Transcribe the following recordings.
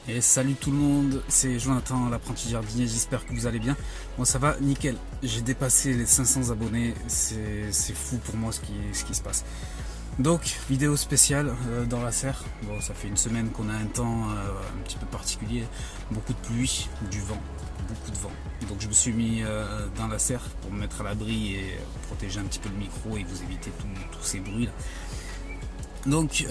Et salut tout le monde, c'est Jonathan, l'apprenti jardinier, j'espère que vous allez bien. Moi ça va, nickel, j'ai dépassé les 500 abonnés, c'est fou pour moi ce qui se passe. Donc, vidéo spéciale dans la serre. Bon, ça fait une semaine qu'on a un temps un petit peu particulier, beaucoup de pluie, du vent, beaucoup de vent. Donc je me suis mis dans la serre pour me mettre à l'abri et protéger un petit peu le micro et vous éviter tous ces bruits là. Donc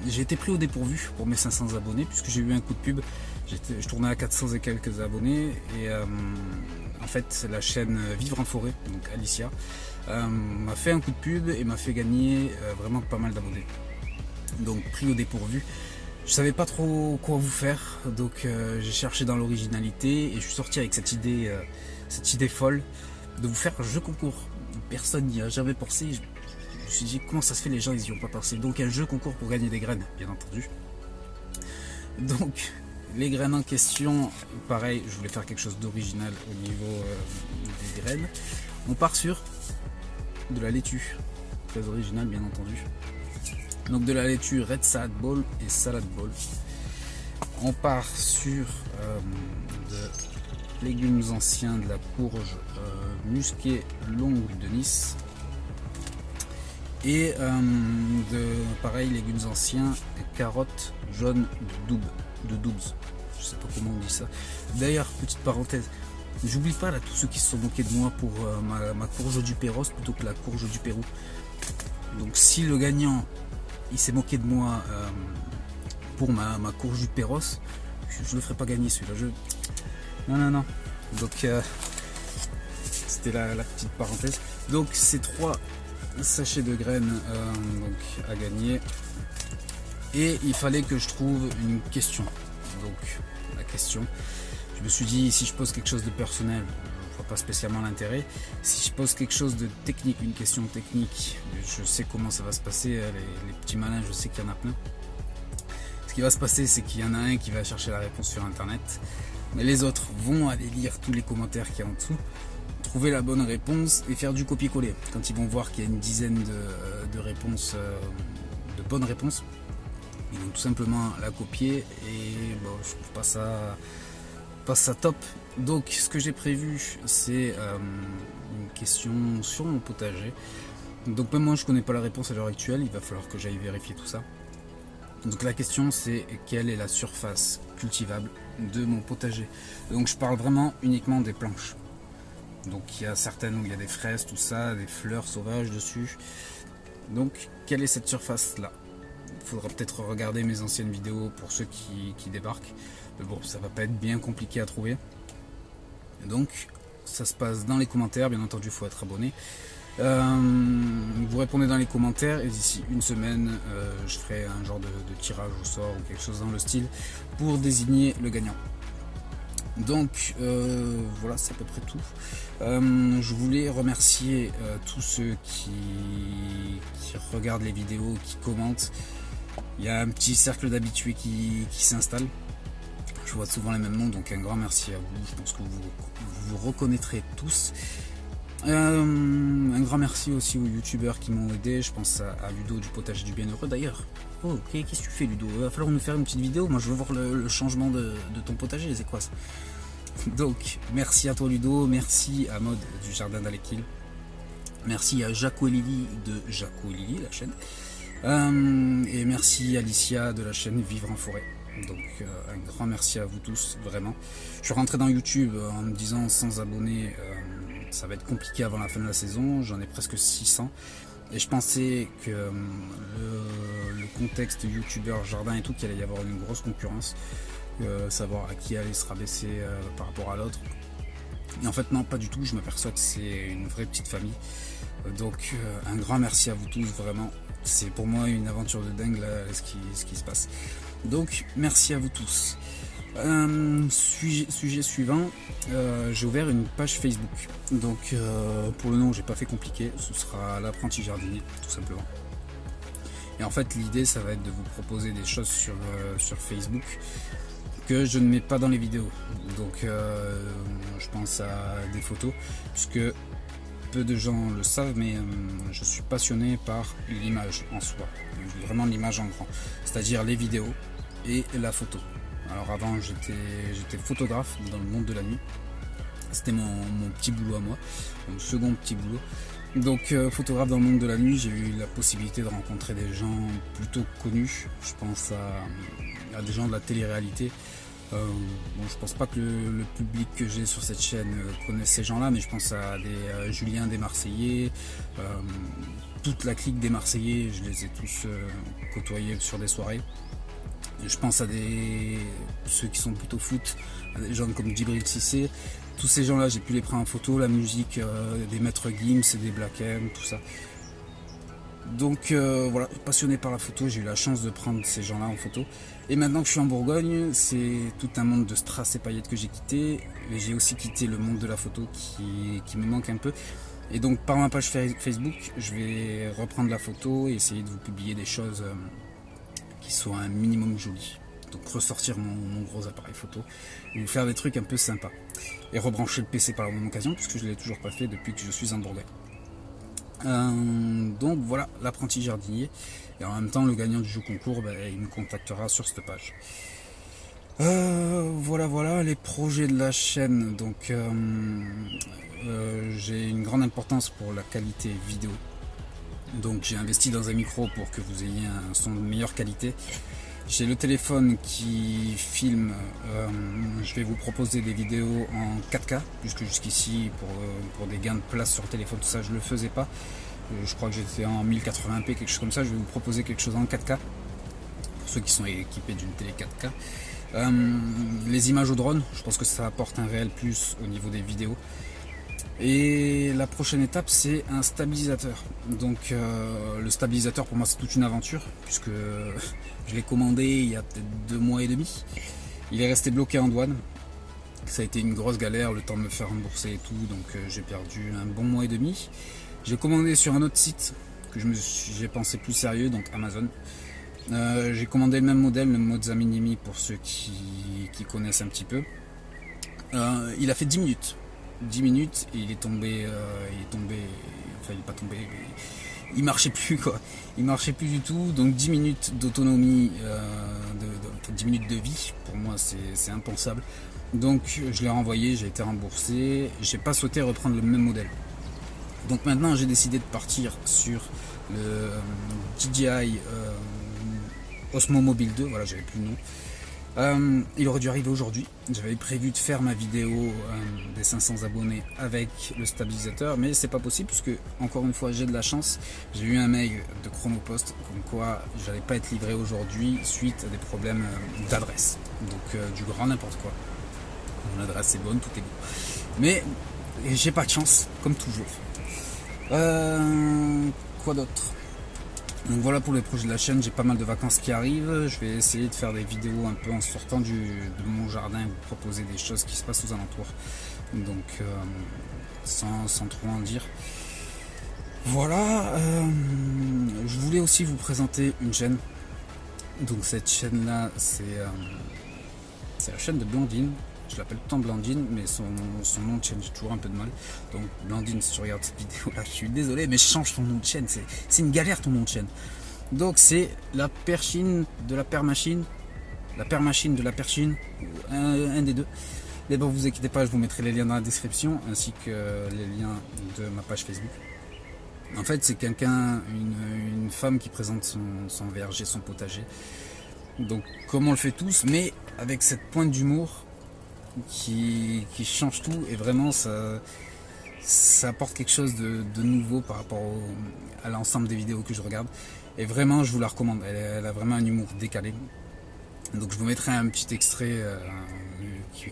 j'ai été pris au dépourvu pour mes 500 abonnés puisque j'ai eu un coup de pub. Je tournais à 400 et quelques abonnés et en fait la chaîne Vivre en forêt, donc Alicia, m'a fait un coup de pub et m'a fait gagner vraiment pas mal d'abonnés. Donc pris au dépourvu. Je savais pas trop quoi vous faire, donc j'ai cherché dans l'originalité et je suis sorti avec cette idée folle de vous faire un jeu concours. Personne n'y a jamais pensé. Je me suis dit comment ça se fait, les gens ils y ont pas pensé. Donc un jeu concours pour gagner des graines, bien entendu. Donc les graines en question, pareil, je voulais faire quelque chose d'original au niveau des graines. On part sur de la laitue, très original bien entendu. Donc de la laitue Red Salad Ball et Salad Ball. On part sur de légumes anciens, de la courge musquée longue de Nice. Et pareil, légumes anciens, carottes jaunes de Doubs. Je sais pas comment on dit ça. D'ailleurs, petite parenthèse, j'oublie pas là tous ceux qui se sont moqués de moi pour ma courge du Péros plutôt que la courge du Pérou. Donc si le gagnant il s'est moqué de moi pour ma courge du Péros, je le ferai pas gagner celui-là. Non. Donc c'était la petite parenthèse. Donc ces trois sachets de graines donc, à gagner. Et il fallait que je trouve une question. Donc la question, je me suis dit si je pose quelque chose de personnel, je vois pas spécialement l'intérêt. Si je pose quelque chose de technique, une question technique, je sais comment ça va se passer. Les petits malins, je sais qu'il y en a plein. Ce qui va se passer, c'est qu'il y en a un qui va chercher la réponse sur internet, mais les autres vont aller lire tous les commentaires qu'il y a en dessous, trouver la bonne réponse et faire du copier-coller. Quand ils vont voir qu'il y a une dizaine de réponses, de bonnes réponses, ils vont tout simplement la copier et bon, je trouve pas ça top. Donc ce que j'ai prévu, c'est une question sur mon potager. Donc même moi je connais pas la réponse à l'heure actuelle, il va falloir que j'aille vérifier tout ça. Donc la question c'est quelle est la surface cultivable de mon potager. Donc je parle vraiment uniquement des planches. Donc il y a certaines où il y a des fraises, tout ça, des fleurs sauvages dessus. Donc quelle est cette surface là? Il faudra peut-être regarder mes anciennes vidéos pour ceux qui débarquent. Mais bon, ça va pas être bien compliqué à trouver. Donc ça se passe dans les commentaires, bien entendu il faut être abonné. Vous répondez dans les commentaires et d'ici une semaine je ferai un genre de tirage au sort ou quelque chose dans le style pour désigner le gagnant. Donc voilà, c'est à peu près tout. Je voulais remercier tous ceux qui regardent les vidéos, qui commentent. Il y a un petit cercle d'habitués qui s'installe. Je vois souvent les mêmes noms, donc un grand merci à vous. Je pense que vous reconnaîtrez tous. Un grand merci aussi aux youtubeurs qui m'ont aidé. Je pense à Ludo du potager du bienheureux d'ailleurs. Oh, qu'est-ce que tu fais Ludo? Il va falloir nous faire une petite vidéo. Moi je veux voir le changement de ton potager, c'est quoi ça? Donc merci à toi Ludo, merci à Mode du jardin d'Alekil, merci à Jaco et Lily de Jaco et Lily, la chaîne, et merci à Alicia de la chaîne Vivre en forêt. Donc un grand merci à vous tous, vraiment. Je suis rentré dans YouTube en me disant 100 abonnés, ça va être compliqué avant la fin de la saison, j'en ai presque 600. Et je pensais que le contexte youtubeur, jardin et tout, qu'il allait y avoir une grosse concurrence, savoir à qui allait se rabaisser par rapport à l'autre. Et en fait non, pas du tout, je m'aperçois que c'est une vraie petite famille. Donc un grand merci à vous tous, vraiment. C'est pour moi une aventure de dingue là, ce qui se passe. Donc merci à vous tous. Sujet suivant, j'ai ouvert une page Facebook. Donc pour le nom j'ai pas fait compliqué, ce sera l'apprenti jardinier tout simplement. Et en fait l'idée ça va être de vous proposer des choses sur Facebook que je ne mets pas dans les vidéos. Donc je pense à des photos, puisque peu de gens le savent, mais je suis passionné par l'image en soi, vraiment l'image en grand, c'est-à-dire les vidéos et la photo. Alors avant j'étais photographe dans le monde de la nuit. C'était mon petit boulot à moi, mon second petit boulot. Donc photographe dans le monde de la nuit, j'ai eu la possibilité de rencontrer des gens plutôt connus. Je pense à des gens de la télé-réalité. Bon, je pense pas que le public que j'ai sur cette chaîne connaisse ces gens-là, mais je pense à des Julien des Marseillais, toute la clique des Marseillais, je les ai tous côtoyés sur des soirées. Je pense à ceux qui sont plutôt foot, à des gens comme Djibril Cissé. Tous ces gens-là, j'ai pu les prendre en photo, la musique des Maîtres Gims et des Black M, tout ça. Donc voilà, passionné par la photo, j'ai eu la chance de prendre ces gens-là en photo. Et maintenant que je suis en Bourgogne, c'est tout un monde de strass et paillettes que j'ai quitté. Et j'ai aussi quitté le monde de la photo qui me manque un peu. Et donc par ma page Facebook, je vais reprendre la photo et essayer de vous publier des choses qui soient un minimum jolies. Donc ressortir mon gros appareil photo et vous faire des trucs un peu sympas. Et rebrancher le PC par la même occasion, puisque je ne l'ai toujours pas fait depuis que je suis en Bourgogne. Donc voilà, l'apprenti jardinier. Et en même temps, le gagnant du jeu concours, il me contactera sur cette page. Voilà les projets de la chaîne. Donc j'ai une grande importance pour la qualité vidéo. Donc j'ai investi dans un micro pour que vous ayez un son de meilleure qualité. J'ai le téléphone qui filme. Je vais vous proposer des vidéos en 4K, puisque jusqu'ici pour des gains de place sur le téléphone, tout ça, je le faisais pas. Je crois que j'étais en 1080p, quelque chose comme ça. Je vais vous proposer quelque chose en 4K pour ceux qui sont équipés d'une télé 4K. Les images au drone, je pense que ça apporte un réel plus au niveau des vidéos. Et la prochaine étape, c'est un stabilisateur. Donc le stabilisateur, pour moi, c'est toute une aventure, puisque je l'ai commandé il y a peut-être 2 mois et demi. Il est resté bloqué en douane. Ça a été une grosse galère, le temps de me faire rembourser et tout, donc j'ai perdu un bon mois et demi. J'ai commandé sur un autre site que j'ai pensé plus sérieux, donc Amazon. J'ai commandé le même modèle, le Moza Minimi, pour ceux qui connaissent un petit peu. Il a fait 10 minutes. 10 minutes et il est tombé, enfin il n'est pas tombé, il marchait plus quoi, il marchait plus du tout. Donc 10 minutes d'autonomie, 10 minutes de vie, pour moi c'est impensable. Donc je l'ai renvoyé, j'ai été remboursé, j'ai pas souhaité reprendre le même modèle. Donc maintenant j'ai décidé de partir sur le DJI Osmo Mobile 2, voilà, j'avais plus le nom. Il aurait dû arriver aujourd'hui. J'avais prévu de faire ma vidéo des 500 abonnés avec le stabilisateur, mais c'est pas possible puisque, encore une fois, j'ai de la chance. J'ai eu un mail de Chronopost comme quoi j'allais pas être livré aujourd'hui suite à des problèmes d'adresse. Donc du grand n'importe quoi. Mon adresse est bonne, tout est bon. Mais j'ai pas de chance, comme toujours. Quoi d'autre ? Donc voilà pour les projets de la chaîne, j'ai pas mal de vacances qui arrivent. Je vais essayer de faire des vidéos un peu en sortant de mon jardin, vous proposer des choses qui se passent aux alentours. Donc sans trop en dire. Voilà, je voulais aussi vous présenter une chaîne. Donc cette chaîne là, c'est la chaîne de Blandine. Je l'appelle tout le temps Blandine, mais son nom de chaîne, j'ai toujours un peu de mal. Donc Blandine, si tu regardes cette vidéo là, je suis désolé, mais change ton nom de chaîne, c'est une galère ton nom de chaîne. Donc c'est la perchine de la permachine, la permachine de la perchine, un des deux. Mais bon, vous inquiétez pas, je vous mettrai les liens dans la description, ainsi que les liens de ma page Facebook. En fait, c'est une femme qui présente son verger, son potager. Donc comme on le fait tous, mais avec cette pointe d'humour qui change tout, et vraiment ça apporte quelque chose de nouveau par rapport à l'ensemble des vidéos que je regarde. Et vraiment, je vous la recommande. Elle a vraiment un humour décalé. Donc je vous mettrai un petit extrait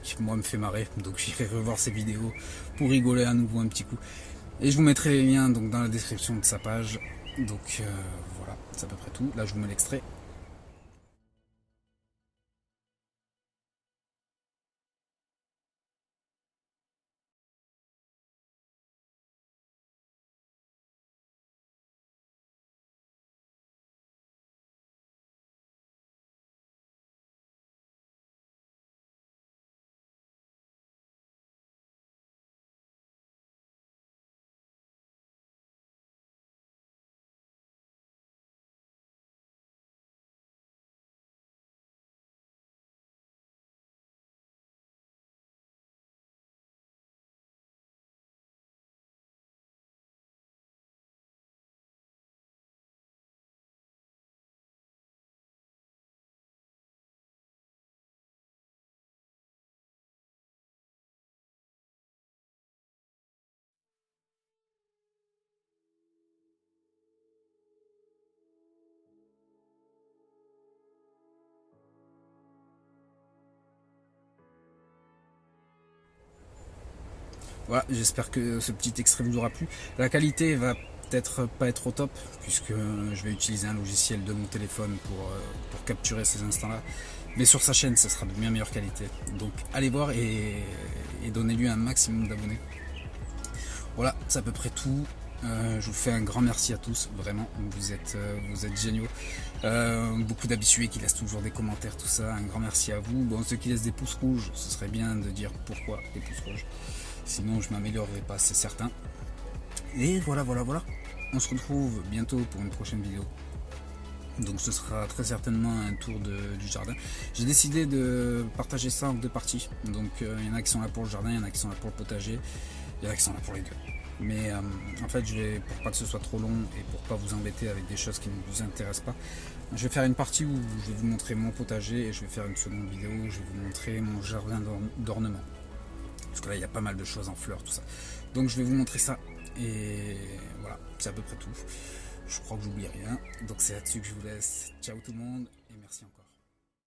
qui moi me fait marrer. Donc j'irai revoir ces vidéos pour rigoler à nouveau un petit coup. Et je vous mettrai les liens donc dans la description de sa page. Donc voilà, c'est à peu près tout. Là je vous mets l'extrait. Voilà, j'espère que ce petit extrait vous aura plu. La qualité va peut-être pas être au top, puisque je vais utiliser un logiciel de mon téléphone pour capturer ces instants-là. Mais sur sa chaîne, ça sera de bien meilleure qualité. Donc allez voir et donnez-lui un maximum d'abonnés. Voilà, c'est à peu près tout. Je vous fais un grand merci à tous, vraiment, vous êtes géniaux. Beaucoup d'habitués qui laissent toujours des commentaires, tout ça, un grand merci à vous. Bon, ceux qui laissent des pouces rouges, ce serait bien de dire pourquoi des pouces rouges. Sinon, je m'améliorerai pas, c'est certain. Et voilà. On se retrouve bientôt pour une prochaine vidéo. Donc ce sera très certainement un tour du jardin. J'ai décidé de partager ça en 2 parties. Donc il y en a qui sont là pour le jardin, il y en a qui sont là pour le potager, il y en a qui sont là pour les 2. Mais en fait, pour pas que ce soit trop long et pour pas vous embêter avec des choses qui ne vous intéressent pas, je vais faire une partie où je vais vous montrer mon potager et je vais faire une seconde vidéo où je vais vous montrer mon jardin d'ornement. Parce que là, il y a pas mal de choses en fleurs, tout ça. Donc je vais vous montrer ça. Et voilà, c'est à peu près tout. Je crois que j'oublie rien. Donc c'est là-dessus que je vous laisse. Ciao tout le monde et merci encore.